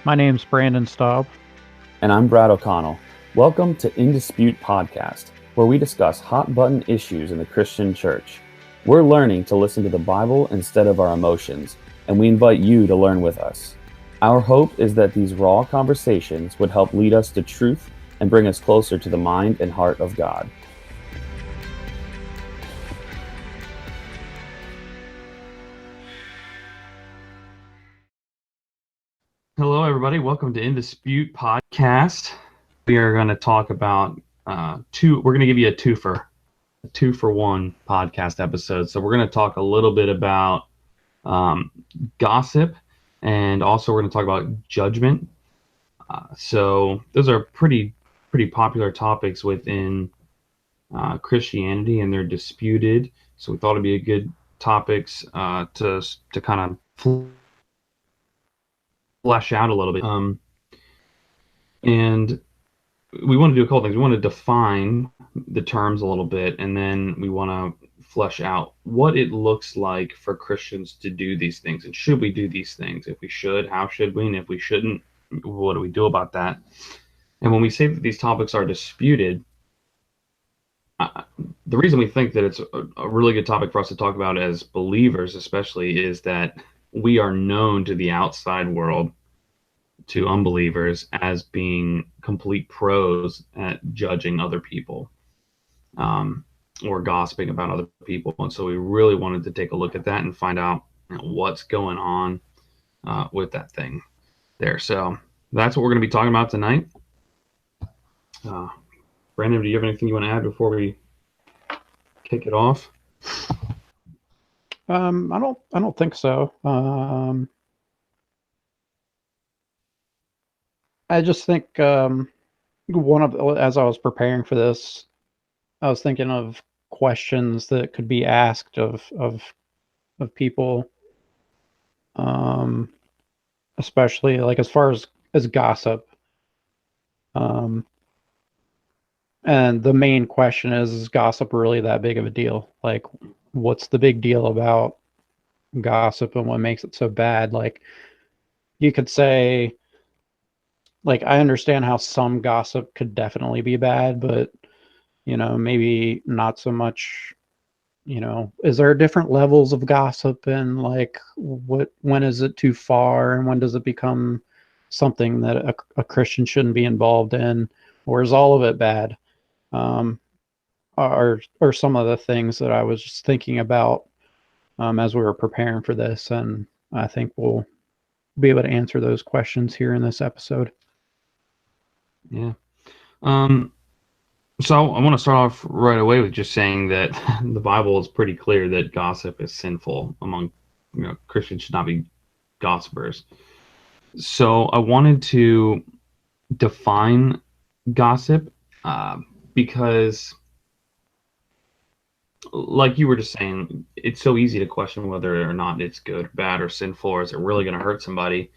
My name's Brandon Staub. And I'm Brad O'Connell. Welcome to In Dispute Podcast, where we discuss hot button issues in the Christian church. We're learning to listen to the Bible instead of our emotions, and we invite you to learn with us. Our hope is that these raw conversations would help lead us to truth and bring us closer to the mind and heart of God. Hello, everybody. Welcome to In Dispute Podcast. We are going to talk about we're going to give you a two-for-one podcast episode. So we're going to talk a little bit about gossip, and also we're going to talk about judgment. So those are pretty popular topics within Christianity, and they're disputed. So we thought it'd be a good topics to kind of flesh out a little bit. And we want to do a couple things. We want to define the terms a little bit, and then we want to flesh out what it looks like for Christians to do these things. And should we do these things? If we should, how should we? And if we shouldn't, what do we do about that? And when we say that these topics are disputed, the reason we think that it's a really good topic for us to talk about as believers, especially, is that we are known to the outside world, to unbelievers, as being complete pros at judging other people or gossiping about other people. And so we really wanted to take a look at that and find out what's going on with that thing there. So that's what we're going to be talking about tonight. Brandon, do you have anything you want to add before we kick it off? I don't think so. I just think as I was preparing for this, I was thinking of questions that could be asked of people, especially like as far as gossip. And the main question is gossip really that big of a deal? Like, what's the big deal about gossip and what makes it so bad? Like, you could say, like, I understand how some gossip could definitely be bad, but, maybe not so much. Is there different levels of gossip, and like, when is it too far, and when does it become something that a Christian shouldn't be involved in, or is all of it bad? Are some of the things that I was just thinking about as we were preparing for this, and I think we'll be able to answer those questions here in this episode. Yeah. So I want to start off right away with just saying that the Bible is pretty clear that gossip is sinful among Christians should not be gossipers. So I wanted to define gossip because, like you were just saying, it's so easy to question whether or not it's good, bad, or sinful, or is it really going to hurt somebody?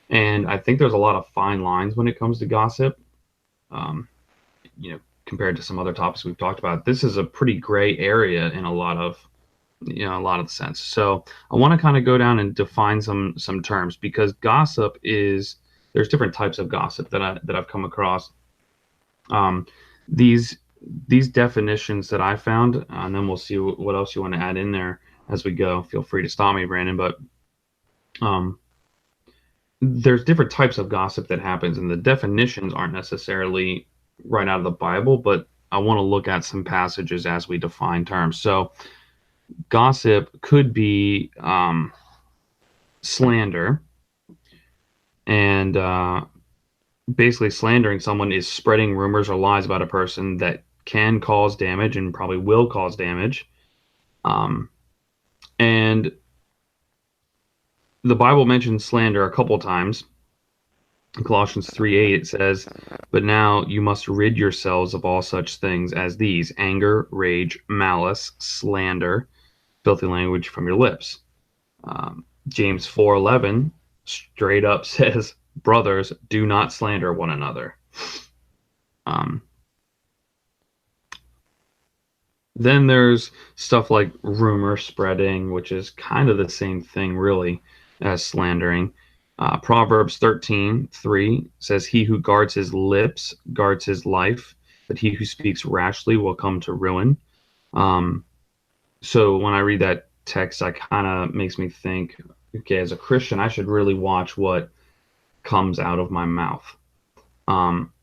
And I think there's a lot of fine lines when it comes to gossip. Compared to some other topics we've talked about, this is a pretty gray area in a lot of the sense. So I want to kind of go down and define some terms, because gossip there's different types of gossip that I've come across. These definitions that I found, and then we'll see what else you want to add in there as we go. Feel free to stop me, Brandon, but there's different types of gossip that happens, and the definitions aren't necessarily right out of the Bible, but I want to look at some passages as we define terms. So gossip could be slander, and basically slandering someone is spreading rumors or lies about a person that can cause damage and probably will cause damage. And the Bible mentions slander a couple times. In Colossians 3:8 it says, "But now you must rid yourselves of all such things as these: anger, rage, malice, slander, filthy language from your lips." James 4:11 straight up says, "Brothers, do not slander one another." Then there's stuff like rumor spreading, which is kind of the same thing, really, as slandering. Proverbs 13:3 says, "He who guards his lips guards his life, but he who speaks rashly will come to ruin." Um, so when I read that text, I kind of makes me think, okay, as a Christian, I should really watch what comes out of my mouth. Um,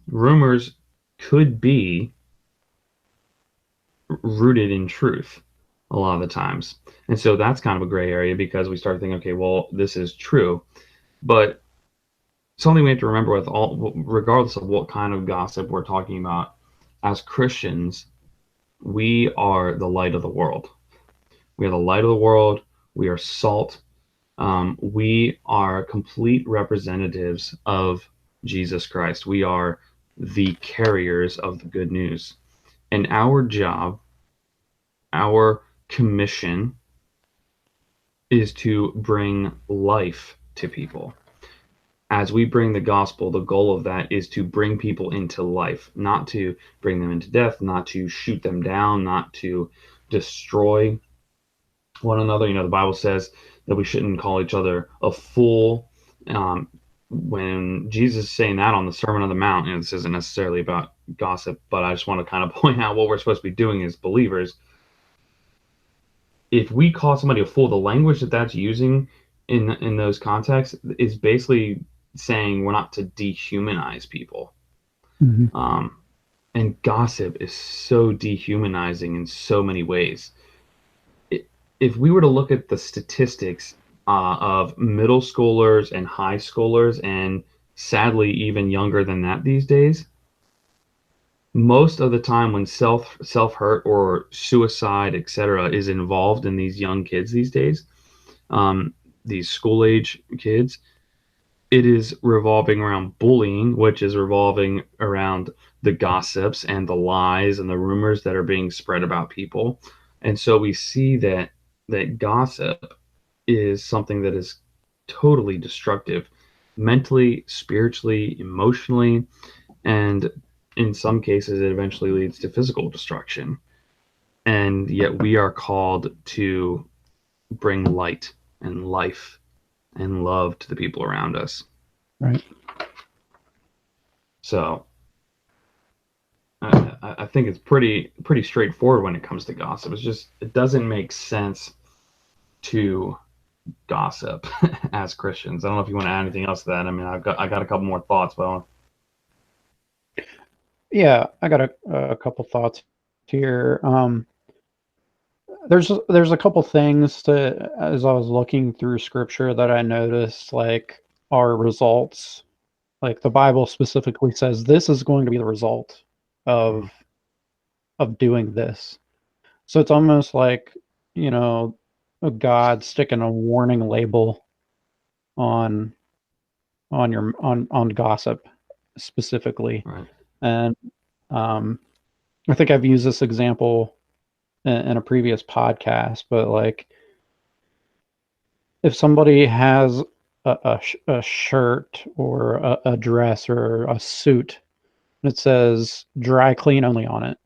rumors could be rooted in truth a lot of the times. And so that's kind of a gray area because we start thinking, okay, well, this is true. But something we have to remember with all, regardless of what kind of gossip we're talking about, as Christians, we are the light of the world. We are the light of the world. We are salt. We are complete representatives of Jesus Christ. We are the carriers of the good news. And our job, our commission, is to bring life to people. As we bring the gospel, the goal of that is to bring people into life, not to bring them into death, not to shoot them down, not to destroy one another. You know, the Bible says that we shouldn't call each other a fool. When Jesus is saying that on the Sermon on the Mount, and this isn't necessarily about gossip, but I just want to kind of point out what we're supposed to be doing as believers. If we call somebody a fool, the language that that's using in those contexts is basically saying we're not to dehumanize people. Mm-hmm. And gossip is so dehumanizing in so many ways. If we were to look at the statistics of middle schoolers and high schoolers, and sadly even younger than that these days, most of the time when self hurt or suicide, etc., is involved in these young kids these days, these school age kids, it is revolving around bullying, which is revolving around the gossips and the lies and the rumors that are being spread about people. And so we see that gossip is something that is totally destructive mentally, spiritually, emotionally, and in some cases it eventually leads to physical destruction. And yet we are called to bring light and life and love to the people around us. Right. So I think it's pretty straightforward when it comes to gossip. It's just it doesn't make sense to gossip as Christians. I don't know if you want to add anything else to that. I mean, I got a couple more thoughts, but Yeah, I got a couple thoughts here. There's a couple things to, as I was looking through scripture, that I noticed like are results. Like the Bible specifically says this is going to be the result of doing this. So it's almost like, you know, a God sticking a warning label on on gossip specifically. right. And I think I've used this example in a previous podcast, but like if somebody has a shirt or a dress or a suit that says dry clean only on it,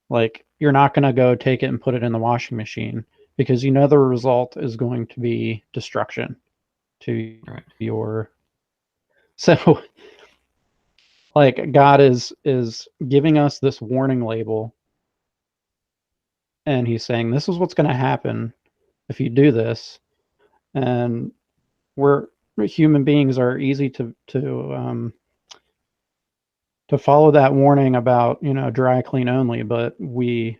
like you're not going to go take it and put it in the washing machine because you know the result is going to be destruction to Right. your. So like God is giving us this warning label, and he's saying this is what's going to happen if you do this. And we're human beings are easy to follow that warning about, you know, dry clean only, but we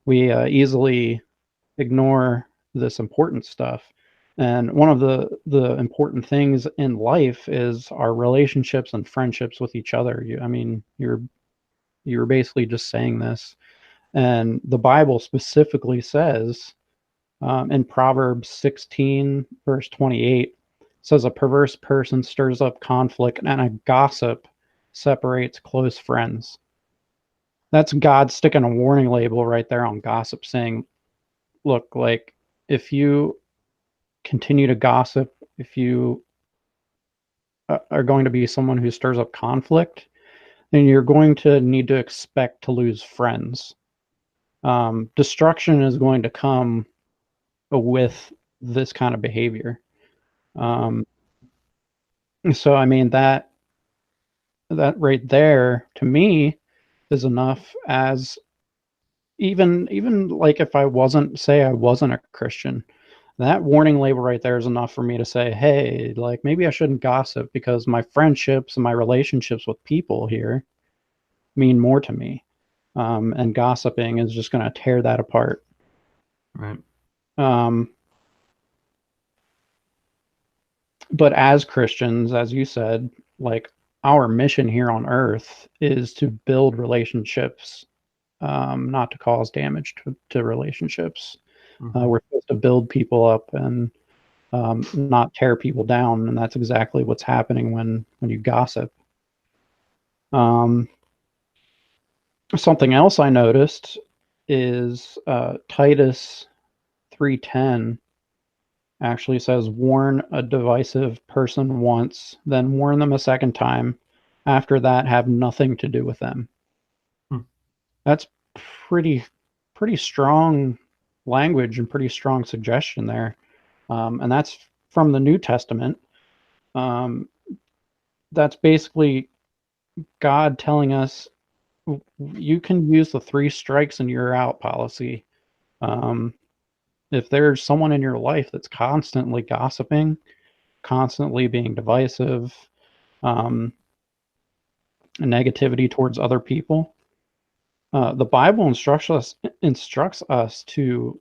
easily ignore this important stuff. And one of the important things in life is our relationships and friendships with each other. I mean, you're basically just saying this, and the Bible specifically says in Proverbs 16 verse 28 says a perverse person stirs up conflict and a gossip separates close friends. That's God sticking a warning label right there on gossip, saying, look, like if you continue to gossip, if you are going to be someone who stirs up conflict, then you're going to need to expect to lose friends. Destruction is going to come with this kind of behavior. Um, so I mean that right there to me is enough as even like if I wasn't a Christian, that warning label right there is enough for me to say, hey, like maybe I shouldn't gossip because my friendships and my relationships with people here mean more to me. And gossiping is just going to tear that apart. Right. Um, but as Christians, as you said, like our mission here on earth is to build relationships, not to cause damage to relationships. We're supposed to build people up and not tear people down, and that's exactly what's happening when you gossip. Something else I noticed is Titus 3:10 actually says, "Warn a divisive person once, then warn them a second time. After that, have nothing to do with them." Hmm. That's pretty strong language and pretty strong suggestion there, and that's from the New Testament. Um, that's basically God telling us you can use the 3 strikes and you're out policy. Um, if there's someone in your life that's constantly gossiping, constantly being divisive, um, negativity towards other people, the Bible instructs us to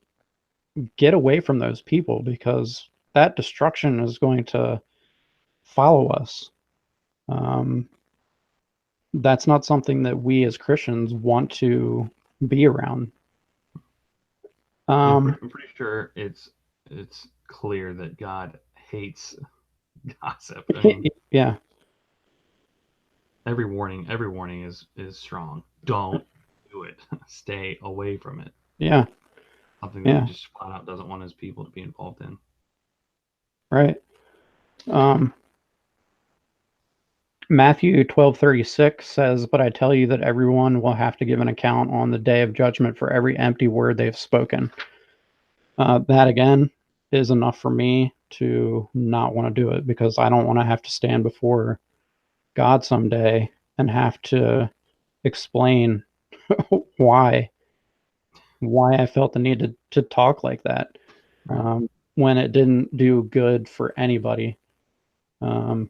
get away from those people because that destruction is going to follow us. Um, that's not something that we as Christians want to be around. I'm pretty sure it's clear that God hates gossip. I mean, Yeah, every warning is strong. Don't do it. Stay away from it. yeah, Something that he yeah, just flat out doesn't want his people to be involved in. right. Um, Matthew 12:36 says, "But I tell you that everyone will have to give an account on the day of judgment for every empty word they've spoken." That again is enough for me to not want to do it because I don't want to have to stand before God someday and have to explain why I felt the need to talk like that, Right. when it didn't do good for anybody. Um,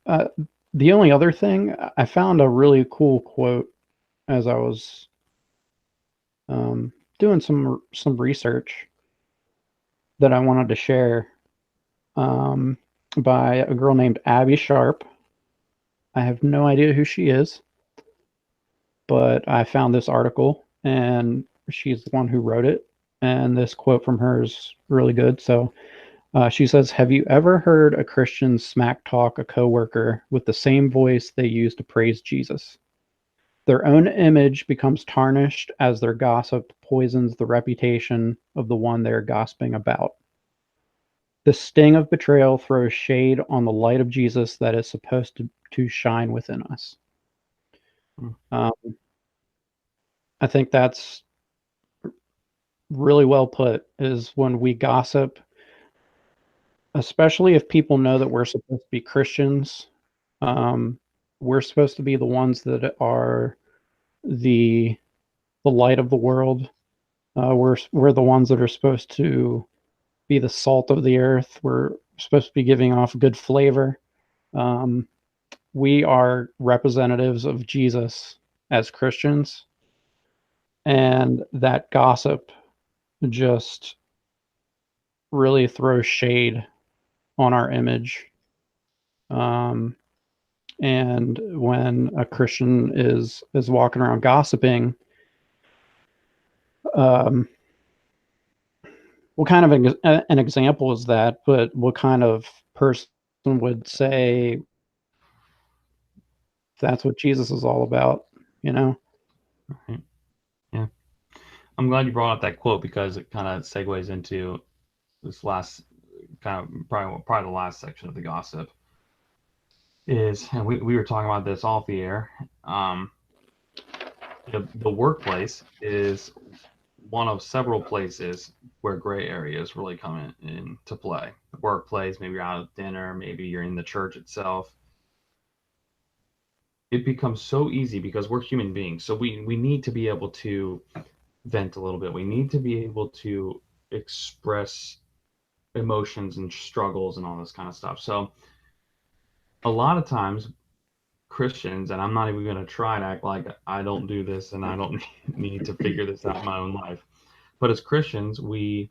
uh, the only other thing I found a really cool quote as I was doing some research that I wanted to share, um, by a girl named Abby Sharp. I have no idea who she is, but I found this article and she's the one who wrote it. And this quote from her is really good. So she says, "Have you ever heard a Christian smack talk a coworker with the same voice they use to praise Jesus? Their own image becomes tarnished as their gossip poisons the reputation of the one they are gossiping about. The sting of betrayal throws shade on the light of Jesus that is supposed to shine within us." Hmm. Um, I think that's really well put, is when we gossip, especially if people know that we're supposed to be Christians, um, we're supposed to be the ones that are the light of the world. We're the ones that are supposed to be the salt of the earth. We're supposed to be giving off good flavor. Um, we are representatives of Jesus as Christians, and that gossip just really throws shade on our image. Um, and when a Christian is walking around gossiping, um, what kind of an example is that? But what kind of person would say that's what Jesus is all about? You know? Right. Yeah. I'm glad you brought up that quote because it kind of segues into this last kind of probably the last section of the gossip is, and we were talking about this off the air. The workplace is one of several places where gray areas really come into play. Workplace, maybe you're out at dinner, maybe you're in the church itself. It becomes so easy because we're human beings. So we need to be able to vent a little bit. We need to be able to express emotions and struggles and all this kind of stuff. So a lot of times Christians, and I'm not even going to try and act like I don't do this and I don't need to figure this out in my own life. But as Christians, we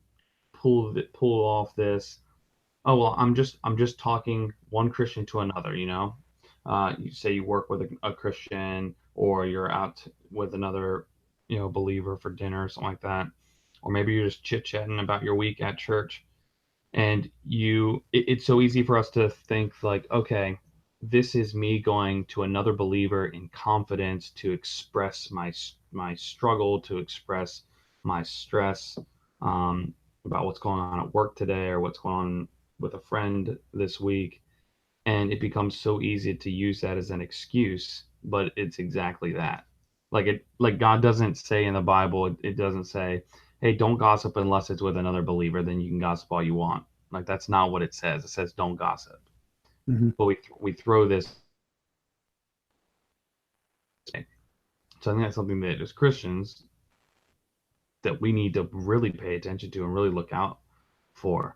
pull off this, oh well, I'm just talking one Christian to another, you know. You say you work with a Christian, or you're out with another, you know, believer for dinner or something like that, or maybe you're just chit chatting about your week at church, and it's so easy for us to think like, okay, this is me going to another believer in confidence to express my struggle, to express my stress, about what's going on at work today or what's going on with a friend this week. And it becomes so easy to use that as an excuse, but it's exactly that. Like God doesn't say in the Bible, it doesn't say, hey, don't gossip unless it's with another believer, then you can gossip all you want. Like that's not what it says. It says don't gossip. Hmm. But we throw this. So I think that's something that as Christians that we need to really pay attention to and really look out for.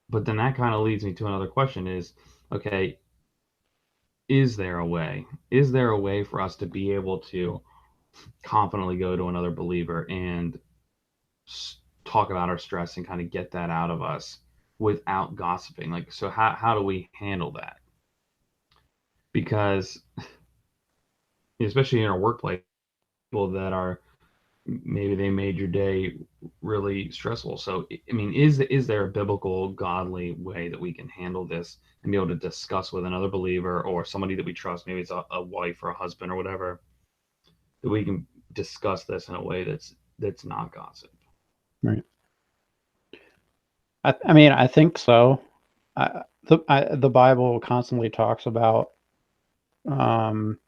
But then that kind of leads me to another question: is, okay, is there a way? Is there a way for us to be able to confidently go to another believer and talk about our stress and kind of get that out of us without gossiping? Like, so how do we handle that? Because especially in our workplace, people that are, maybe they made your day really stressful. So, I mean, is there a biblical, godly way that we can handle this and be able to discuss with another believer or somebody that we trust, maybe it's a wife or a husband or whatever, that we can discuss this in a way that's not gossip? Right. I mean, I think so. The Bible constantly talks about um,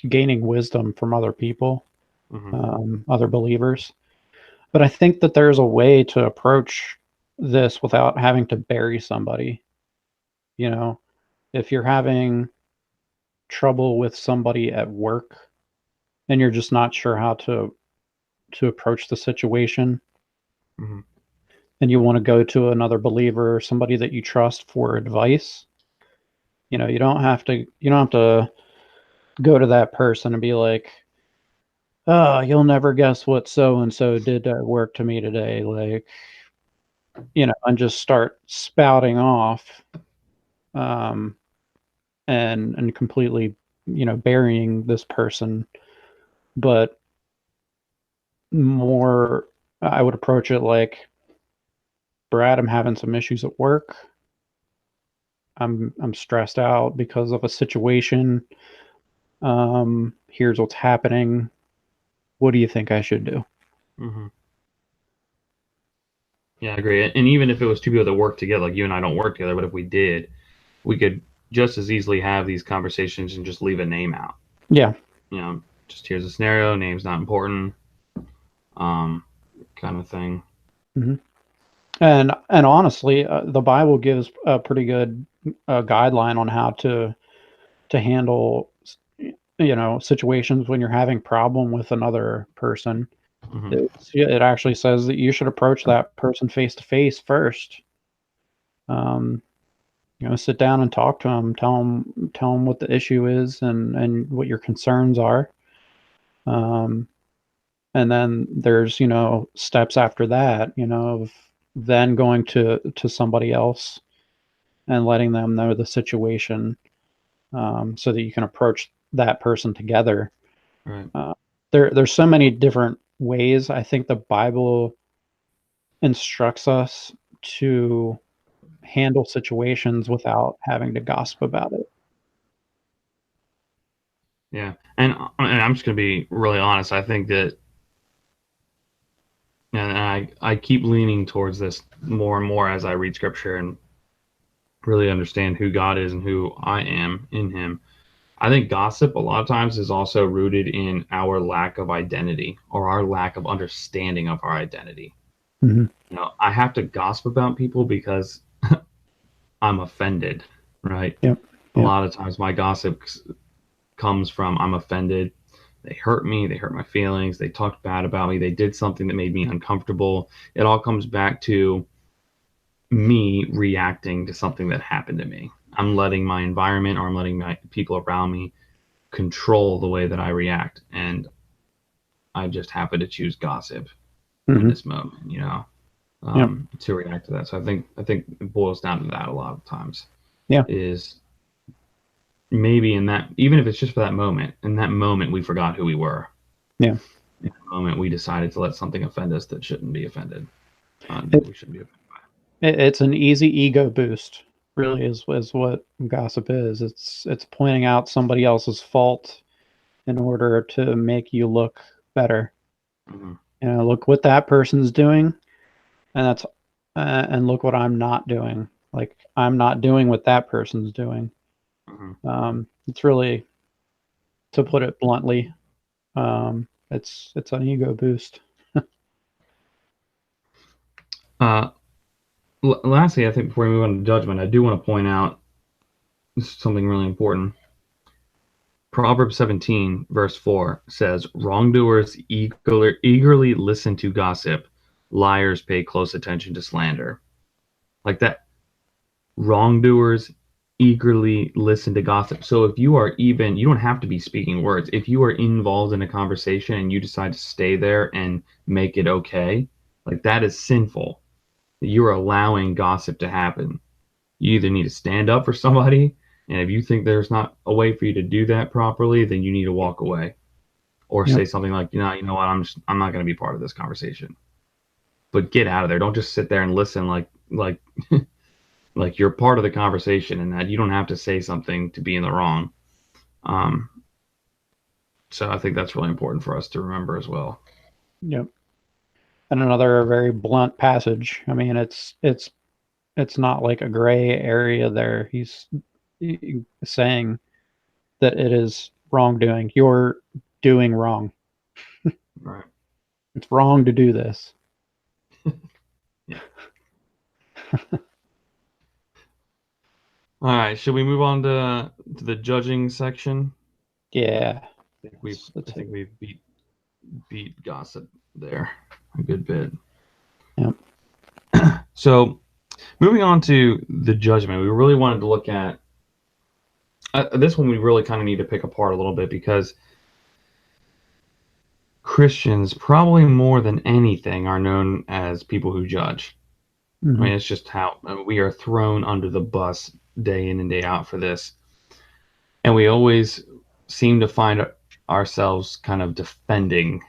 gaining wisdom from other people, Hmm. other believers. But I think that there's a way to approach this without having to bury somebody. You know, if you're having trouble with somebody at work and you're just not sure how to approach the situation, Hmm. and you want to go to another believer or somebody that you trust for advice, you don't have to go to that person and be like, oh, you'll never guess what so and so did at work to me today, like, and just start spouting off, um and completely, burying this person. But more, I would approach it like, Brad, I'm having some issues at work. I'm stressed out because of a situation. Here's what's happening. What do you think I should do? Hmm. Yeah, I agree. And even if it was two people that work together, like you and I don't work together, but if we did, we could just as easily have these conversations and just leave a name out. Yeah. You know, just here's a scenario, name's not important, um, kind of thing. Hmm. And honestly, the Bible gives a pretty good guideline on how to handle, situations when you're having problem with another person. Hmm. It actually says that you should approach that person face to face first. Um, sit down and talk to them. Tell them what the issue is, and what your concerns are. Um, and then there's, steps after that, of then going to somebody else and letting them know the situation, so that you can approach that person together. Right. Uh, there's so many different ways. I think the Bible instructs us to handle situations without having to gossip about it. Yeah. And I'm just gonna be really honest. I think that, and I keep leaning towards this more and more as I read scripture and really understand who God is and who I am in Him. I think gossip a lot of times is also rooted in our lack of identity or our lack of understanding of our identity. Mm-hmm. You know, I have to gossip about people because I'm offended, right? Yep. A Yep. lot of times my gossip comes from I'm offended. They hurt me. They hurt my feelings. They talked bad about me. They did something that made me uncomfortable. It all comes back to me reacting to something that happened to me. I'm letting my environment or I'm letting my people around me control the way that I react. And I just happen to choose gossip in Mm-hmm. this moment, Yep. to react to that. So I think it boils down to that a lot of times. Yeah. Is maybe in that, even if it's just for that moment, in that moment we forgot who we were. Yeah. In that moment we decided to let something offend us that shouldn't be offended. It, We shouldn't be offended. it's an easy ego boost, really, is what gossip is. It's pointing out somebody else's fault in order to make you look better. Mm-hmm. Look what that person's doing, and that's and look what I'm not doing. Like I'm not doing what that person's doing. Mm-hmm. It's really, to put it bluntly, it's an ego boost. Uh, Lastly, I think before we move on to judgment, I do want to point out something really important. Proverbs 17, verse 4 says, wrongdoers eagerly listen to gossip, liars pay close attention to slander. Like that, wrongdoers eagerly listen to gossip. So if you are even, you don't have to be speaking words. If you are involved in a conversation and you decide to stay there and make it okay, like that is sinful. You're allowing gossip to happen. You either need to stand up for somebody, and if you think there's not a way for you to do that properly, then you need to walk away or Yep. say something like, you know what, I'm not going to be part of this conversation. But get out of there. Don't just sit there and listen like like you're part of the conversation, and that you don't have to say something to be in the wrong. Um, so I think that's really important for us to remember as well. Yep. And another very blunt passage. I mean, it's not like a gray area there. He's saying that it is wrongdoing. You're doing wrong. Right. It's wrong to do this. Yeah. All right. Should we move on to the judging section? Yeah. I think we've beat gossip there a good bit. Yep. So, moving on to the judgment, we really wanted to look at this one. We really kind of need to pick apart a little bit because Christians, probably more than anything, are known as people who judge. Mm-hmm. I mean, it's just how we are thrown under the bus day in and day out for this. And we always seem to find ourselves kind of defending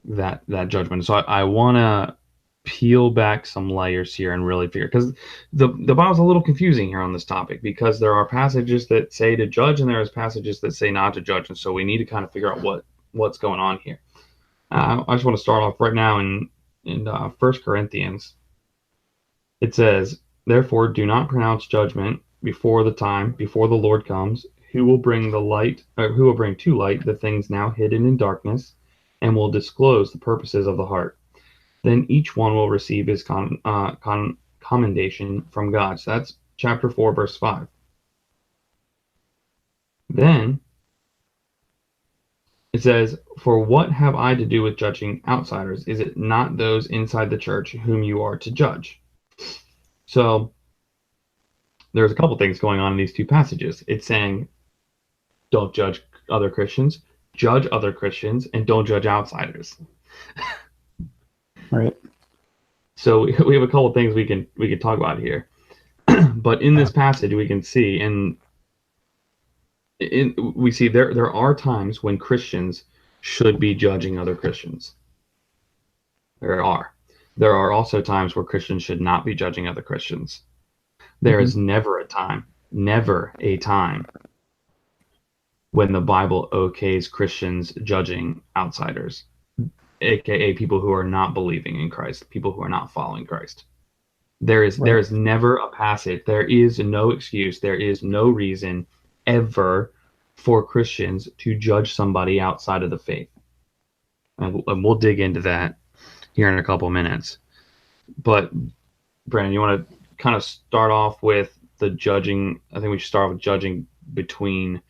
that judgment. So I want to peel back some layers here and really figure, because the Bible's a little confusing here on this topic, because there are passages that say to judge and there's passages that say not to judge, and so we need to kind of figure out what's going on here. I just want to start off right now in 1 Corinthians. It says, therefore do not pronounce judgment before the Lord comes, who will bring to light the things now hidden in darkness, and will disclose the purposes of the heart. Then each one will receive his commendation from God. So that's chapter 4, verse 5. Then it says, for what have I to do with judging outsiders? Is it not those inside the church whom you are to judge? So there's a couple things going on in these two passages. It's saying, don't judge other Christians, judge other Christians, and don't judge outsiders. Right. So we have a couple things we can talk about here. But in this passage, we can see, we see there are times when Christians should be judging other Christians. There are also times where Christians should not be judging other Christians. There is never a time when the Bible okays Christians judging outsiders, aka people who are not believing in Christ, people who are not following Christ. There is never a passage, there is no excuse, there is no reason ever for Christians to judge somebody outside of the faith? And we'll dig into that here in a couple minutes. But Brandon, you want to kind of start off with the judging? I think we should start with judging between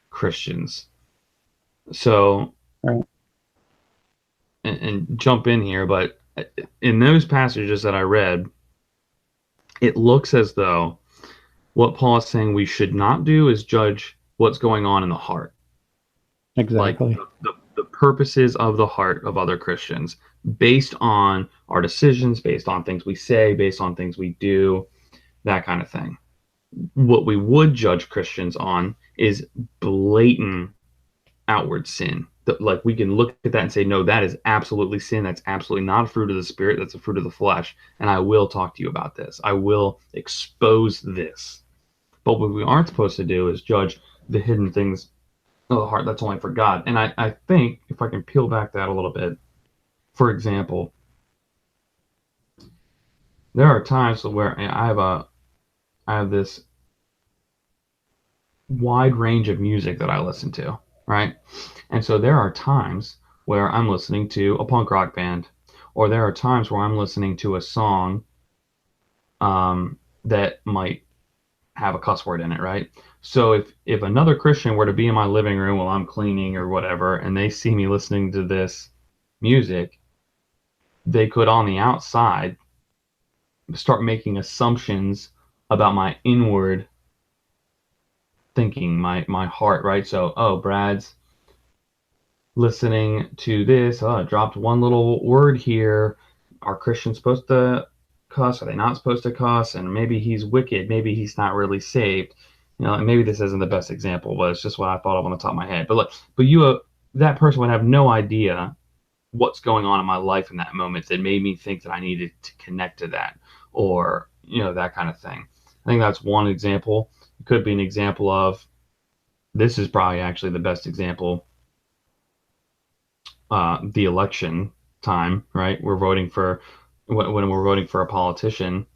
Christians. So, Right. and jump in here, but in those passages that I read, it looks as though what Paul is saying we should not do is judge what's going on in the heart. Exactly. Like the purposes of the heart of other Christians based on our decisions, based on things we say, based on things we do, that kind of thing. What we would judge Christians on is blatant outward sin. Like we can look at that and say, no, that is absolutely sin. That's absolutely not a fruit of the Spirit. That's a fruit of the flesh. And I will talk to you about this. I will expose this. But what we aren't supposed to do is judge the hidden things of the heart that's only for God. And I think if I can peel back that a little bit, for example, there are times where I have this wide range of music that I listen to, right? And so there are times where I'm listening to a punk rock band, or there are times where I'm listening to a song that might have a cuss word in it, right? So if another Christian were to be in my living room while I'm cleaning or whatever, and they see me listening to this music, they could on the outside start making assumptions about my inward thinking, my heart, right? So, oh, Brad's listening to this. Oh, I dropped one little word here. Are Christians supposed to cuss? Are they not supposed to cuss? And maybe he's wicked. Maybe he's not really saved. You know, and maybe this isn't the best example, but it's just what I thought of on the top of my head. But you, that person would have no idea what's going on in my life in that moment that made me think that I needed to connect to that, or that kind of thing. I think that's one example. It could be an example of, this is probably actually the best example, the election time, right? We're voting for, when we're voting for a politician,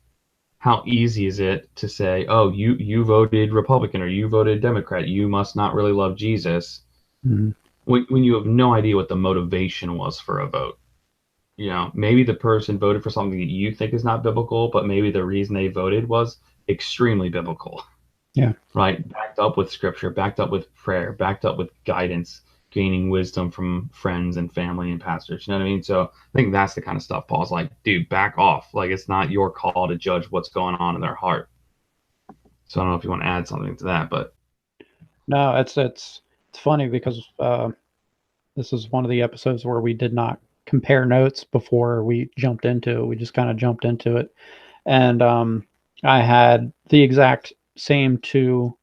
how easy is it to say, oh, you voted Republican or you voted Democrat, you must not really love Jesus, Mhm. when you have no idea what the motivation was for a vote. Maybe the person voted for something that you think is not biblical, but maybe the reason they voted was extremely biblical. Yeah. Right? Backed up with scripture, backed up with prayer, backed up with guidance, gaining wisdom from friends and family and pastors. You know what I mean? So I think that's the kind of stuff Paul's like, dude, back off. Like, it's not your call to judge what's going on in their heart. So I don't know if you want to add something to that, but No, it's funny because this is one of the episodes where we did not compare notes before we jumped into it. We just kind of jumped into it, and I had the exact same two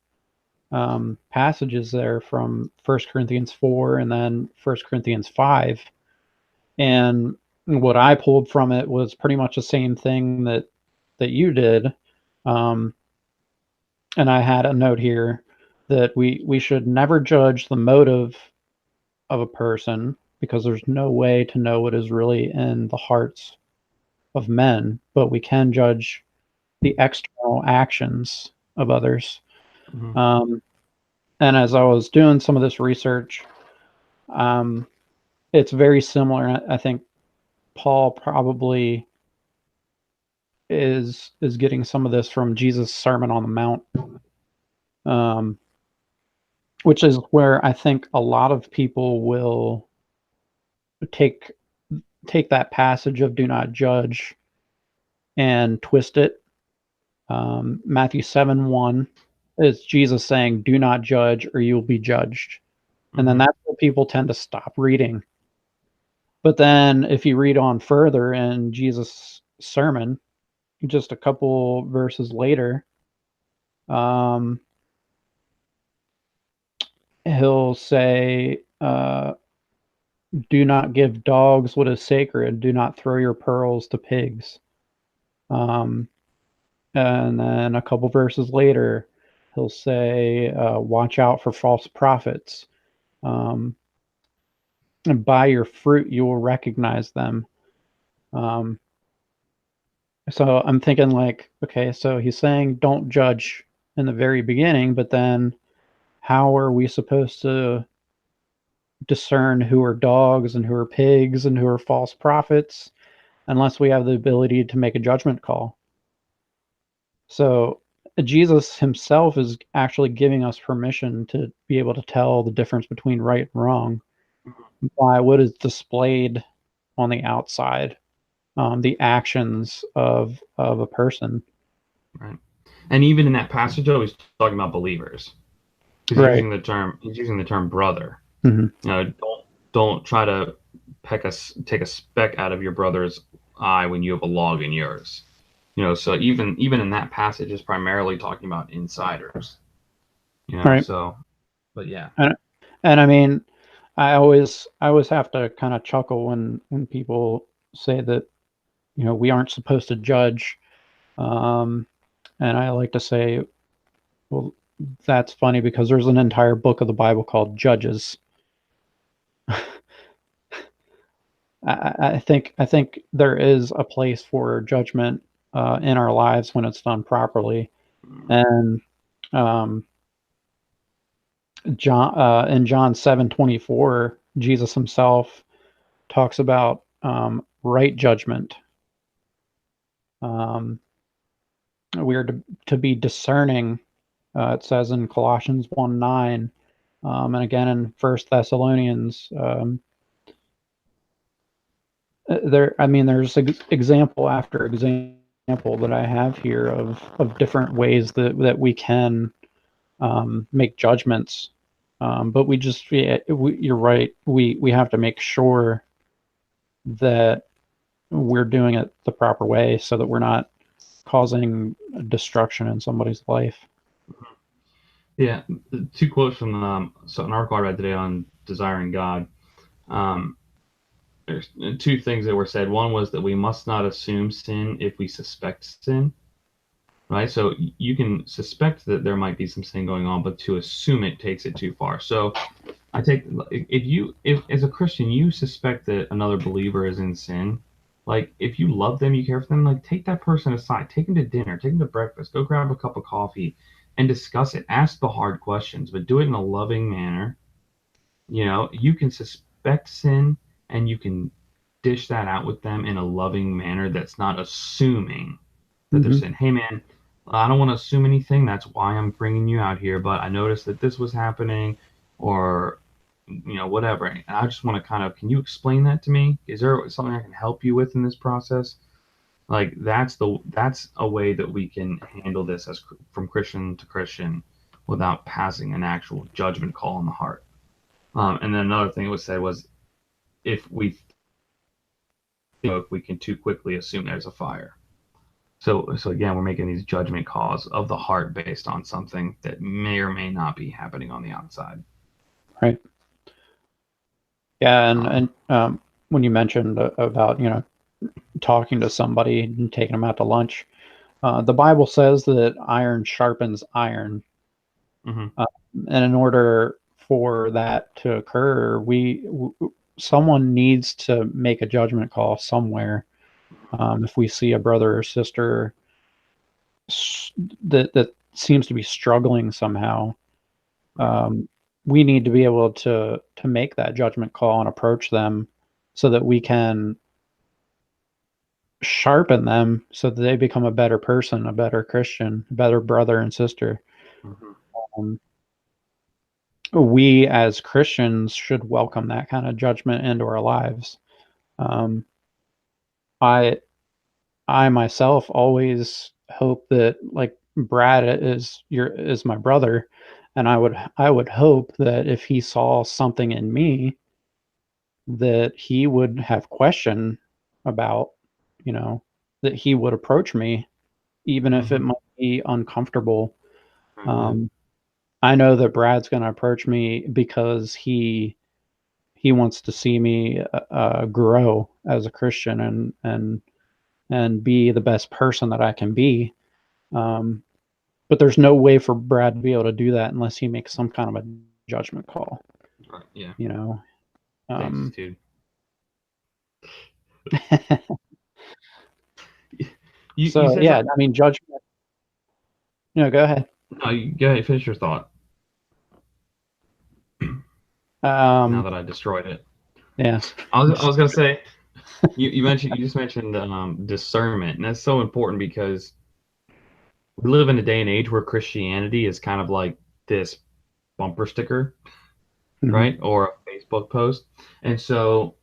passages there from 1 Corinthians 4 and then 1 Corinthians 5, and what I pulled from it was pretty much the same thing that you did. Um, and I had a note here that we should never judge the motive of a person because there's no way to know what is really in the hearts of men, but we can judge the external actions of others. mm-hmm. And as I was doing some of this research, it's very similar. I think Paul probably is getting some of this from Jesus' Sermon on the Mount, which is where I think a lot of people will take that passage of "do not judge" and twist it. Matthew 7:1 is Jesus saying, "Do not judge, or you will be judged." And then Mm-hmm. that's where people tend to stop reading. But then if you read on further in Jesus' sermon, just a couple verses later, he'll say, "Do not give dogs what is sacred. Do not throw your pearls to pigs." Um, and then a couple verses later, he'll say, "Watch out for false prophets. Um, and by your fruit you will recognize them." Um, so I'm thinking like, okay, so he's saying don't judge in the very beginning, but then how are we supposed to discern who are dogs and who are pigs and who are false prophets unless we have the ability to make a judgment call? So Jesus himself is actually giving us permission to be able to tell the difference between right and wrong by what is displayed on the outside, the actions of a person. Right. And even in that passage, though, he's talking about believers. He's Right. using the term brother. Mhm. You know, don't try to take a speck out of your brother's eye when you have a log in yours. You know, so even in that passage is primarily talking about insiders. You know, Right. so, but yeah. And I mean, I always have to kind of chuckle when people say that, you know, we aren't supposed to judge. And I like to say, well, that's funny because there's an entire book of the Bible called Judges. I think there is a place for judgment in our lives when it's done properly. And in John 7:24, Jesus himself talks about right judgment. We are to be discerning. It says in Colossians 1:9, and again in First Thessalonians. There's example after example that I have here of different ways that we can make judgments. But you're right. We have to make sure that we're doing it the proper way so that we're not causing destruction in somebody's life. Yeah, two quotes from an article I read today on desiring God. There's two things that were said. One was that we must not assume sin if we suspect sin, right? So you can suspect that there might be some sin going on, but to assume it takes it too far. So I take if as a Christian you suspect that another believer is in sin, like if you love them, you care for them, like take that person aside, take them to dinner, take them to breakfast, go grab a cup of coffee, and discuss it. Ask the hard questions, but do it in a loving manner. You know, you can suspect sin and you can dish that out with them in a loving manner that's not assuming that they're saying, hey man, I don't want to assume anything. That's why I'm bringing you out here. But I noticed that this was happening, or you know, whatever. And I just want to kind of, can you explain that to me? Is there something I can help you with in this process? Like that's a way that we can handle this as from Christian to Christian without passing an actual judgment call on the heart. And then another thing that was said was if we can too quickly assume there's a fire. So again, we're making these judgment calls of the heart based on something that may or may not be happening on the outside. Right. Yeah, and when you mentioned about, you know, talking to somebody and taking them out to lunch, the Bible says that iron sharpens iron. Mm-hmm. And in order for that to occur, someone needs to make a judgment call somewhere. If we see a brother or sister that seems to be struggling somehow, we need to be able to make that judgment call and approach them so that we can sharpen them so that they become a better person, a better Christian, a better brother and sister. Mm-hmm. We as Christians should welcome that kind of judgment into our lives. I myself always hope that, like, Brad is my brother, and I would hope that if he saw something in me that he would have question about, you know, that he would approach me even if it might be uncomfortable. I know that Brad's going to approach me because he wants to see me grow as a Christian and be the best person that I can be. But there's no way for Brad to be able to do that unless he makes some kind of a judgment call. Yeah. You know. Thanks, dude. So yeah, I mean, judgment. No, go ahead. No, you go ahead, finish your thought. Now Um, that I destroyed it. yeah. I was gonna say you just mentioned discernment, and that's so important because we live in a day and age where Christianity is kind of like this bumper sticker, Mhm. right? Or a Facebook post. And so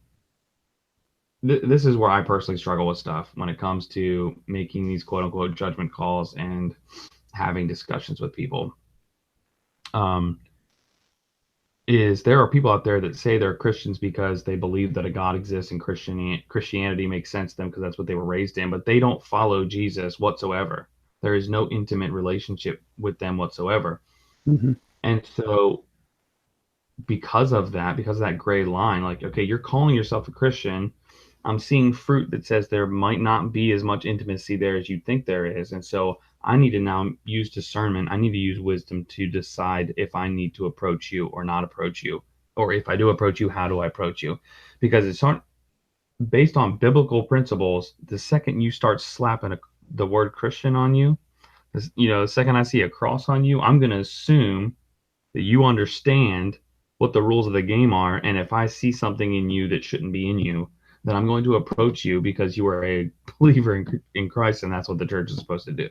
this is where I personally struggle with stuff when it comes to making these quote unquote judgment calls and having discussions with people. Um, is there are people out there that say they're Christians because they believe that a God exists and Christianity makes sense to them because that's what they were raised in, but they don't follow Jesus whatsoever. There is no intimate relationship with them whatsoever. Mhm. And so because of that gray line, like, okay, you're calling yourself a Christian. I'm seeing fruit that says there might not be as much intimacy there as you think there is. And so I need to now use discernment. I need to use wisdom to decide if I need to approach you or not approach you. Or if I do approach you, how do I approach you? Because it's not based on biblical principles. The second you start slapping the word Christian on you, the second I see a cross on you, I'm going to assume that you understand what the rules of the game are. And if I see something in you that shouldn't be in you, then I'm going to approach you because you are a believer in Christ, and that's what the church is supposed to do,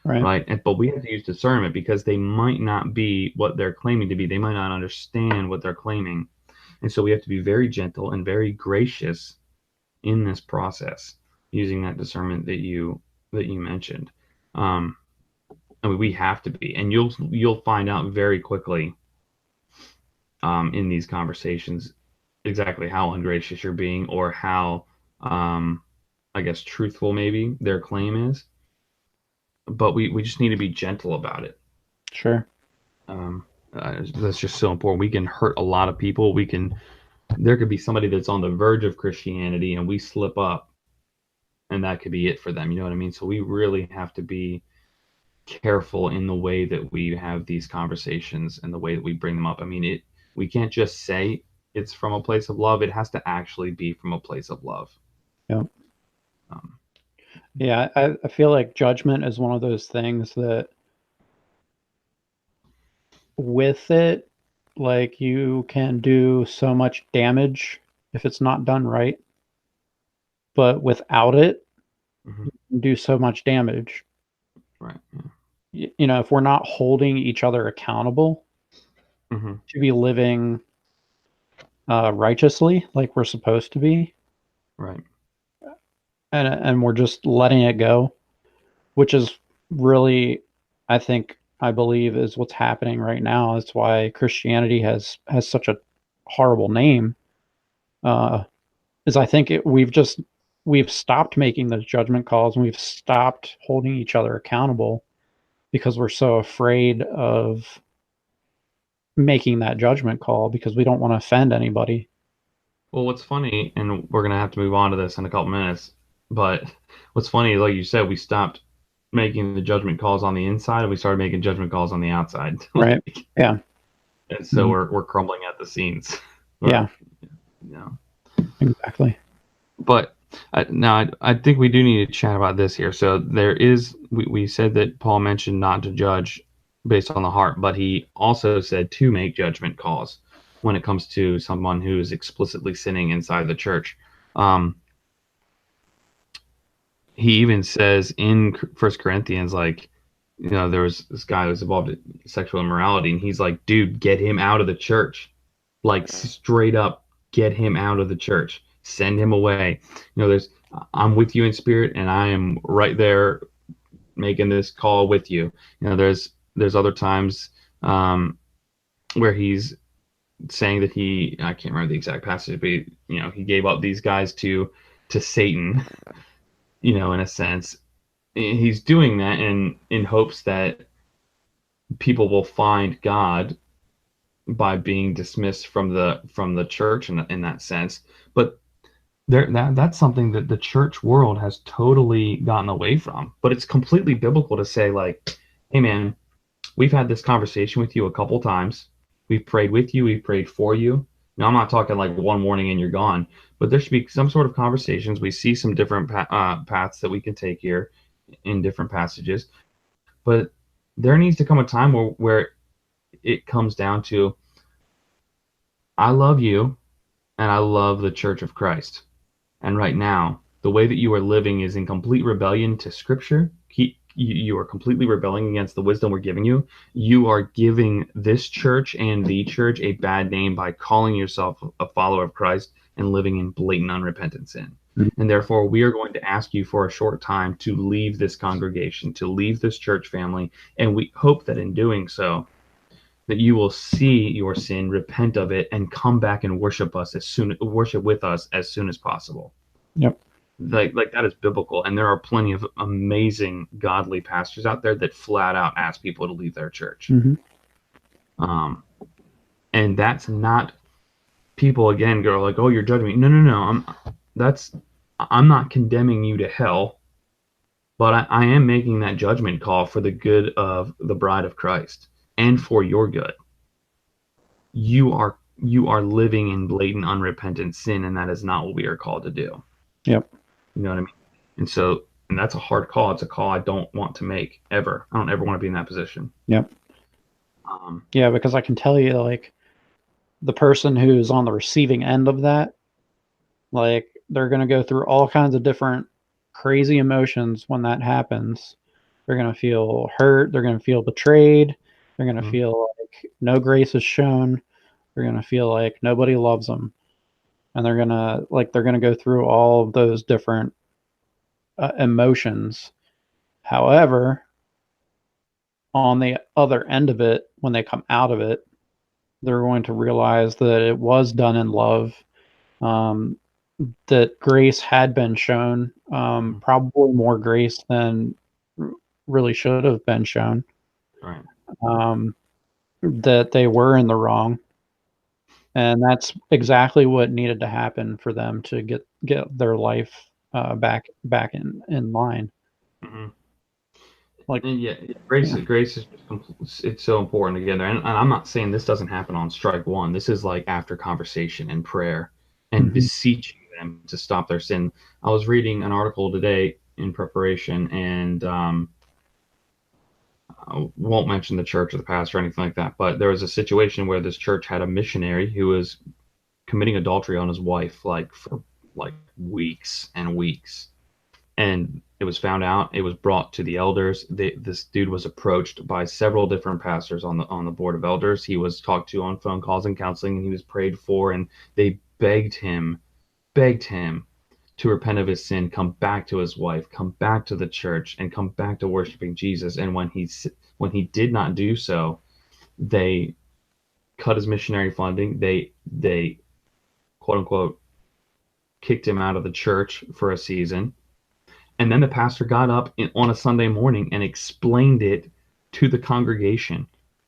Right. right? But we have to use discernment because they might not be what they're claiming to be. They might not understand what they're claiming, and so we have to be very gentle and very gracious in this process, using that discernment that you mentioned. Um, I mean, we have to be, and you'll find out very quickly in these conversations exactly how ungracious you're being or how um, I guess truthful maybe their claim is. But we just need to be gentle about it. Sure. That's just so important. We can hurt a lot of people. There could be somebody that's on the verge of Christianity and we slip up and that could be it for them. You know what I mean? So we really have to be careful in the way that we have these conversations and the way that we bring them up. I mean, we can't just say it's from a place of love. It has to actually be from a place of love. Yeah. Um, Yeah. I feel like judgment is one of those things that with it, like you can do so much damage if it's not done right, but without it, mhm, you can do so much damage. right. Yeah. If we're not holding each other accountable Hmm. to be living righteously like we're supposed to be, Right. and we're just letting it go, which is really, I believe, is what's happening right now. That's why Christianity has such a horrible name. Uh, is I think we've stopped making those judgment calls and we've stopped holding each other accountable because we're so afraid of making that judgment call because we don't want to offend anybody. Well, what's funny, and we're gonna have to move on to this in a couple minutes, but what's funny, like you said, we stopped making the judgment calls on the inside and we started making judgment calls on the outside. Right? Yeah. And so Mhm. we're crumbling at the seams. Yeah. Or, you know. Exactly. But now I think we do need to chat about this here. So we said that Paul mentioned not to judge based on the heart, but he also said to make judgment calls when it comes to someone who is explicitly sinning inside the church. Um, he even says in First Corinthians, like, there was this guy who was involved in sexual immorality, and he's like, dude, get him out of the church, like straight up, get him out of the church, send him away. There's I'm with you in spirit, and I am right there making this call with you. There's other times where he's saying that I can't remember the exact passage, but he gave up these guys to Satan, in a sense. He's doing that in hopes that people will find God by being dismissed from the church in that sense. But that's something that the church world has totally gotten away from. But it's completely biblical to say, like, hey man, we've had this conversation with you a couple times. We've prayed with you, we've prayed for you. Now I'm not talking like one morning and you're gone, but there should be some sort of conversations. We see some different paths that we can take here in different passages, but there needs to come a time where it comes down to, I love you and I love the Church of Christ. And right now, the way that you are living is in complete rebellion to Scripture. You are completely rebelling against the wisdom we're giving you. You are giving this church and the church a bad name by calling yourself a follower of Christ and living in blatant unrepentant sin. Mhm. And therefore, we are going to ask you for a short time to leave this congregation, to leave this church family. And we hope that in doing so, that you will see your sin, repent of it, and come back and worship with us as soon as possible. Yep. Like that is biblical, and there are plenty of amazing godly pastors out there that flat out ask people to leave their church. Mm-hmm. And that's not people again go like, oh, you're judging me. No. I'm not condemning you to hell, but I am making that judgment call for the good of the bride of Christ and for your good. You are living in blatant unrepentant sin, and that is not what we are called to do. Yep. You know what I mean? And that's a hard call. It's a call I don't want to make ever. I don't ever want to be in that position. Yep. Yeah, because I can tell you, like, the person who's on the receiving end of that, like, they're going to go through all kinds of different crazy emotions when that happens. They're going to feel hurt. They're going to feel betrayed. They're going to feel like no grace is shown. They're going to feel like nobody loves them. And they're going to go through all of those different emotions. However, on the other end of it, when they come out of it, they're going to realize that it was done in love, that grace had been shown, probably more grace than really should have been shown, Right. that they were in the wrong. And that's exactly what needed to happen for them to get their life back in line. Mm-hmm. Like, and yeah, grace is it's so important to get there. And I'm not saying this doesn't happen on strike one. This is like after conversation and prayer and beseeching them to stop their sin. I was reading an article today in preparation, and I won't mention the church or the pastor or anything like that, but there was a situation where this church had a missionary who was committing adultery on his wife, like for like weeks and weeks. And it was found out. It was brought to the elders. This dude was approached by several different pastors on the board of elders. He was talked to on phone calls and counseling, and he was prayed for. And they begged him to repent of his sin, come back to his wife, come back to the church, and come back to worshiping Jesus. And when he did not do so, they cut his missionary funding. They quote unquote kicked him out of the church for a season. And then the pastor got up on a Sunday morning and explained it to the congregation,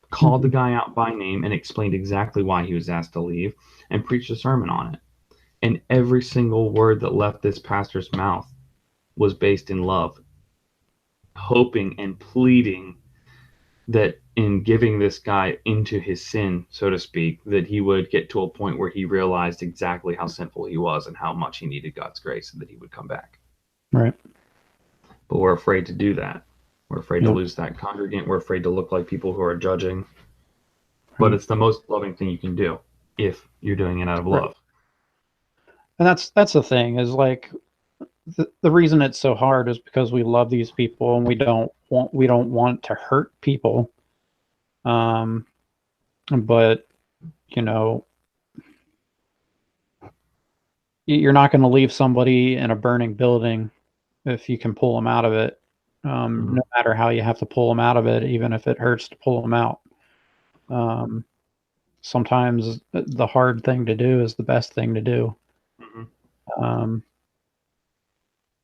called the guy out by name and explained exactly why he was asked to leave, and preached a sermon on it. And every single word that left this pastor's mouth was based in love, hoping and pleading that in giving this guy into his sin, so to speak, that he would get to a point where he realized exactly how sinful he was and how much he needed God's grace, and that he would come back. Right. But we're afraid to do that. We're afraid to lose that congregant. We're afraid to look like people who are judging. But it's the most loving thing you can do if you're doing it out of love. And that's the thing, is like, the reason it's so hard is because we love these people and we don't want to hurt people. But you know, you're not going to leave somebody in a burning building if you can pull them out of it. No matter how you have to pull them out of it, even if it hurts to pull them out. Sometimes the hard thing to do is the best thing to do.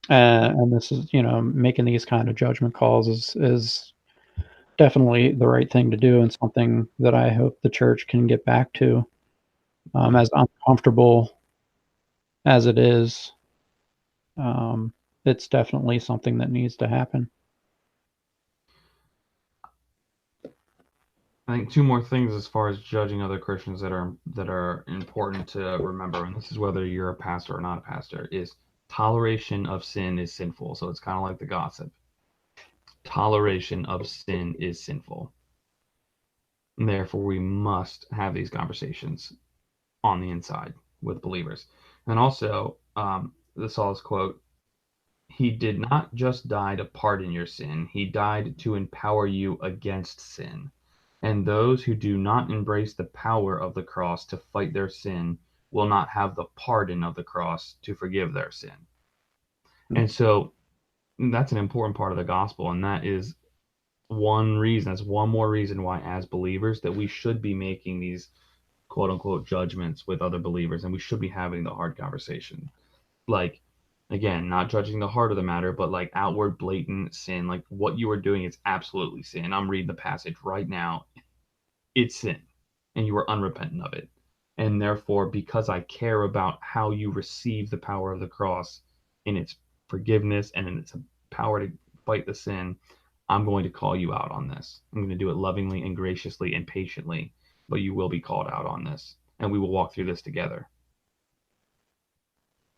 And this is, making these kind of judgment calls is definitely the right thing to do, and something that I hope the church can get back to. As uncomfortable as it is, it's definitely something that needs to happen. I think two more things as far as judging other Christians that are important to remember, and this is whether you're a pastor or not a pastor, is toleration of sin is sinful. So it's kind of like the gossip. Toleration of sin is sinful. And therefore, we must have these conversations on the inside with believers. And also, the Saul's quote, he did not just die to pardon your sin, he died to empower you against sin. And those who do not embrace the power of the cross to fight their sin will not have the pardon of the cross to forgive their sin. And so that's an important part of the gospel. And that is that's one more reason why, as believers, that we should be making these quote unquote judgments with other believers, and we should be having the hard conversation. Like, again, not judging the heart of the matter, but like outward blatant sin, like what you are doing is absolutely sin. I'm reading the passage right now. It's sin, and you are unrepentant of it. And therefore, because I care about how you receive the power of the cross in its forgiveness and in its power to fight the sin, I'm going to call you out on this. I'm going to do it lovingly and graciously and patiently, but you will be called out on this, and we will walk through this together.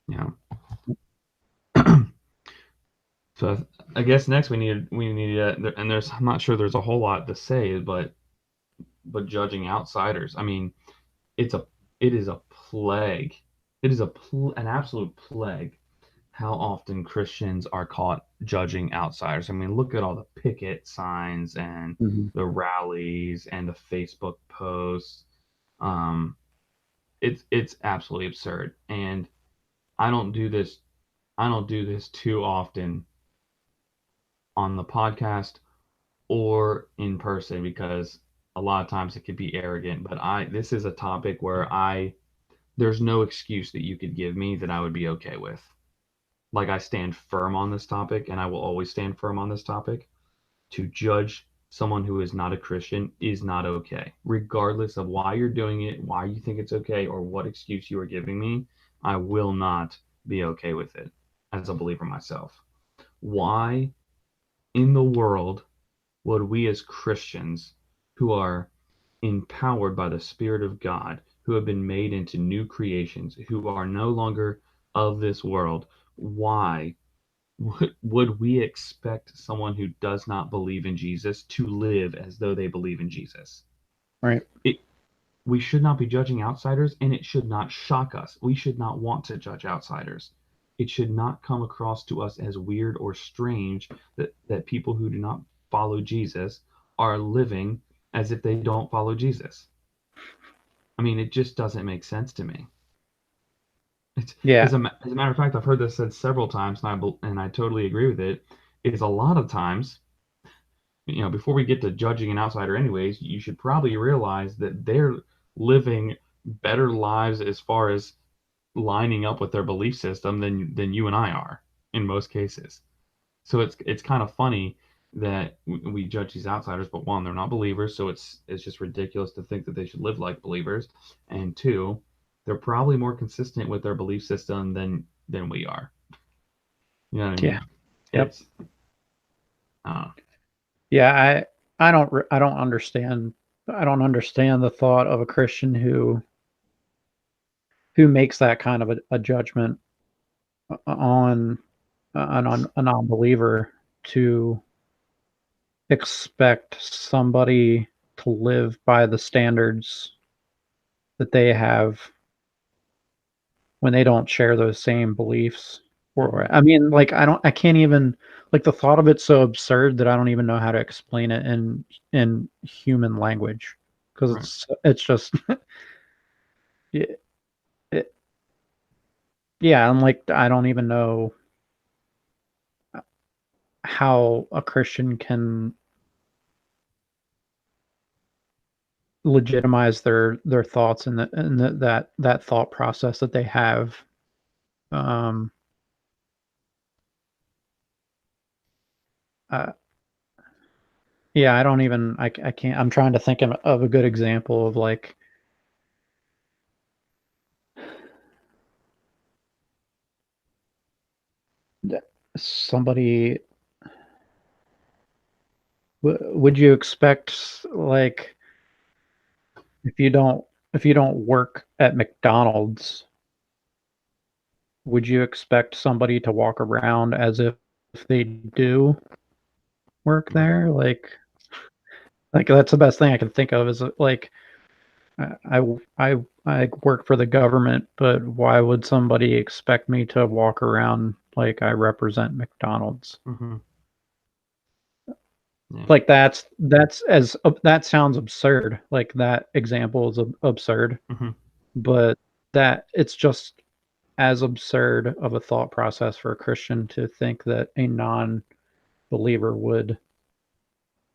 Yeah. So I guess next we need and I'm not sure there's a whole lot to say, but judging outsiders. I mean, it is a plague. It is an absolute plague how often Christians are caught judging outsiders. I mean, look at all the picket signs and the rallies and the Facebook posts. It's absolutely absurd, and I don't do this. I don't do this too often on the podcast or in person because a lot of times it could be arrogant. But this is a topic where there's no excuse that you could give me that I would be okay with. Like, I stand firm on this topic, and I will always stand firm on this topic. To judge someone who is not a Christian is not okay, regardless of why you're doing it, why you think it's okay, or what excuse you are giving me. I will not be okay with it as a believer myself. Why in the world would we as Christians who are empowered by the Spirit of God, who have been made into new creations, who are no longer of this world, why would we expect someone who does not believe in Jesus to live as though they believe in Jesus? Right. We should not be judging outsiders, and it should not shock us. We should not want to judge outsiders. It should not come across to us as weird or strange that people who do not follow Jesus are living as if they don't follow Jesus. I mean, it just doesn't make sense to me. Yeah. As a matter of fact, I've heard this said several times, and I totally agree with it. Is a lot of times, before we get to judging an outsider, anyways, you should probably realize that they're living better lives as far as lining up with their belief system than you and I are in most cases. So it's kind of funny that we judge these outsiders, but one, they're not believers, so it's just ridiculous to think that they should live like believers, and two, they're probably more consistent with their belief system than we are. You know what I mean? Yeah. Yep. It's, yeah, I don't understand. I don't understand the thought of a Christian who makes that kind of a judgment on a non-believer, to expect somebody to live by the standards that they have when they don't share those same beliefs. Or, I mean, like, I can't even, like, the thought of it's so absurd that I don't even know how to explain it in human language, because right. it's just yeah, and like, I don't even know how a Christian can legitimize their thoughts and that thought process that they have. Yeah, I don't even, I can't, I'm trying to think of a good example of, like, somebody, would you expect, like, if you don't work at McDonald's, would you expect somebody to walk around as if they do work there? Like that's the best thing I can think of, is like, I I work for the government, but why would somebody expect me to walk around like I represent McDonald's? Mm-hmm. Yeah. Like that sounds absurd. Like that example is absurd, Mm-hmm. but that it's just as absurd of a thought process for a Christian to think that a non-believer would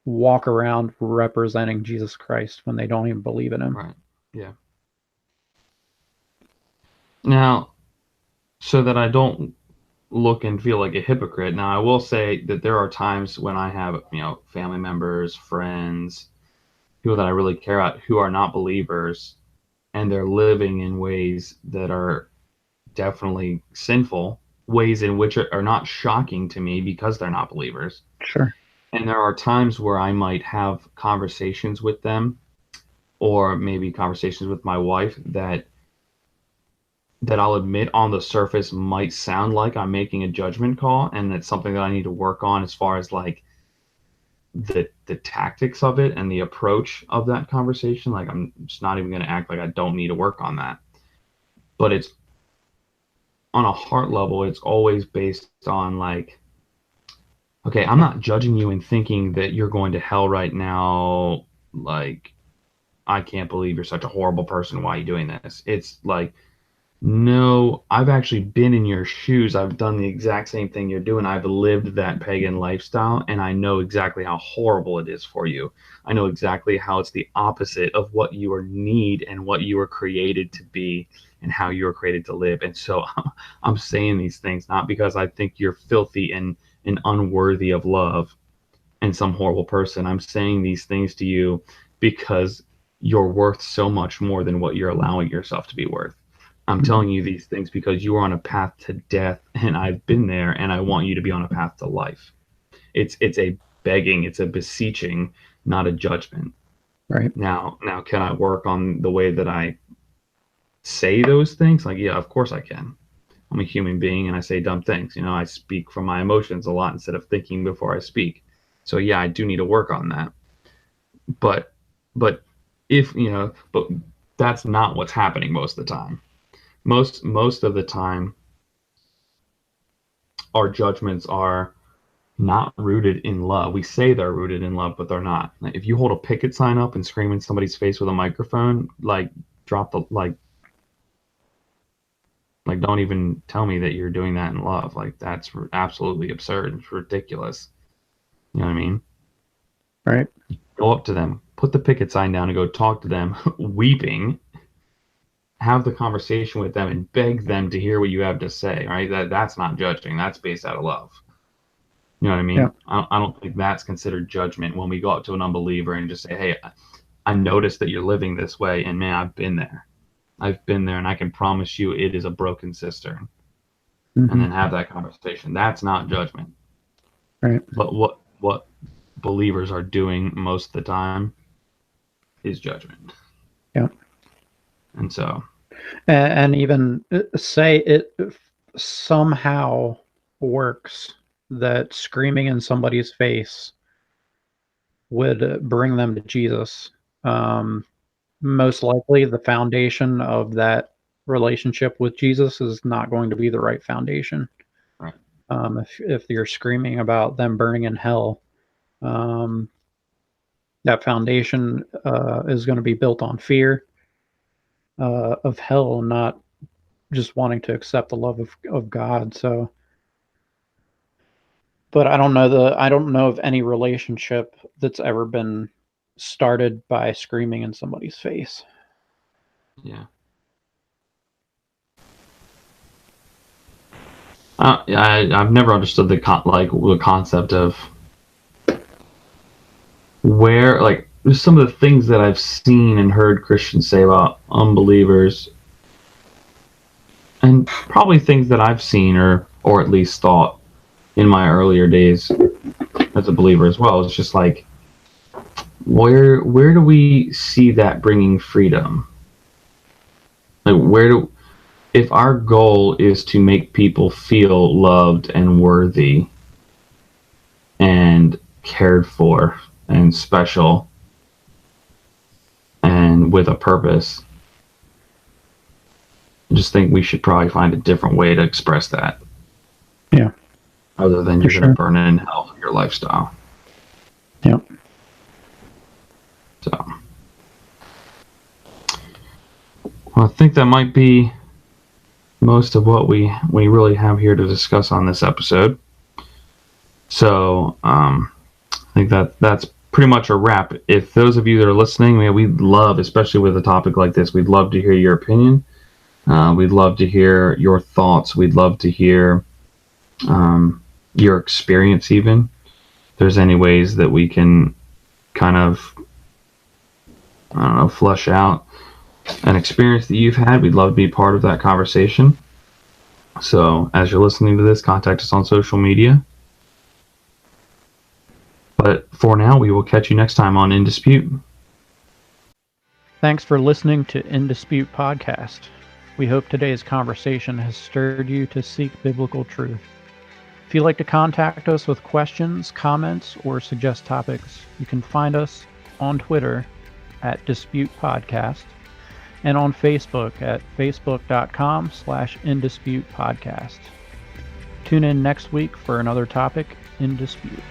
walk around representing Jesus Christ when they don't even believe in him. Right. Yeah. Now, so that I don't look and feel like a hypocrite. Now, I will say that there are times when I have, family members, friends, people that I really care about who are not believers, and they're living in ways that are definitely sinful, ways in which are not shocking to me because they're not believers. Sure. And there are times where I might have conversations with them, or maybe conversations with my wife that I'll admit on the surface might sound like I'm making a judgment call, and it's something that I need to work on as far as like the tactics of it and the approach of that conversation. Like, I'm just not even going to act like I don't need to work on that. But it's on a heart level, it's always based on like, okay, I'm not judging you and thinking that you're going to hell right now. Like, I can't believe you're such a horrible person. Why are you doing this? It's like, no, I've actually been in your shoes. I've done the exact same thing you're doing. I've lived that pagan lifestyle, and I know exactly how horrible it is for you. I know exactly how it's the opposite of what you need and what you were created to be and how you were created to live. And so I'm saying these things not because I think you're filthy and unworthy of love and some horrible person. I'm saying these things to you because you're worth so much more than what you're allowing yourself to be worth. I'm telling you these things because you are on a path to death, and I've been there, and I want you to be on a path to life. It's a begging, it's a beseeching, not a judgment. Right. Now, can I work on the way that I say those things? Like, yeah, of course I can. I'm a human being, and I say dumb things. I speak from my emotions a lot instead of thinking before I speak. So yeah, I do need to work on that. But if but that's not what's happening most of the time. Most of the time, our judgments are not rooted in love. We say they're rooted in love, but they're not. Like, if you hold a picket sign up and scream in somebody's face with a microphone, like, drop the like don't even tell me that you're doing that in love. Like, that's absolutely absurd. It's ridiculous. You know what I mean? Right. Go up to them, put the picket sign down, and go talk to them, weeping. Have the conversation with them and beg them to hear what you have to say, right? That's not judging. That's based out of love. You know what I mean? Yeah. I don't think that's considered judgment when we go up to an unbeliever and just say, hey, I noticed that you're living this way, and man, I've been there. I've been there, and I can promise you it is a broken cistern. Mm-hmm. And then have that conversation. That's not judgment. Right. But what believers are doing most of the time is judgment. Yeah. And so, and even say it somehow works that screaming in somebody's face would bring them to Jesus. Most likely the foundation of that relationship with Jesus is not going to be the right foundation. right. If you're screaming about them burning in hell, that foundation is going to be built on fear of hell, not just wanting to accept the love of God. So, but I don't know of any relationship that's ever been started by screaming in somebody's face. Yeah. I've never understood the concept of where, like, some of the things that I've seen and heard Christians say about unbelievers, and probably things that I've seen or at least thought in my earlier days as a believer as well. It's just like, where do we see that bringing freedom? Like, if our goal is to make people feel loved and worthy and cared for and special and with a purpose, I just think we should probably find a different way to express that. Yeah. Other than For you're going to sure. burn in hell for your lifestyle. Yep. So, well, I think that might be most of what we really have here to discuss on this episode. So, I think that's pretty much a wrap. If those of you that are listening, man, we'd love, especially with a topic like this, we'd love to hear your opinion. We'd love to hear your thoughts. We'd love to hear your experience, even. If there's any ways that we can kind of, I don't know, flesh out an experience that you've had, we'd love to be part of that conversation. So as you're listening to this, contact us on social media. But for now, we will catch you next time on In Dispute. Thanks for listening to In Dispute Podcast. We hope today's conversation has stirred you to seek biblical truth. If you'd like to contact us with questions, comments, or suggest topics, you can find us on Twitter at Dispute Podcast and on Facebook at facebook.com/InDisputePodcast. Tune in next week for another topic in dispute.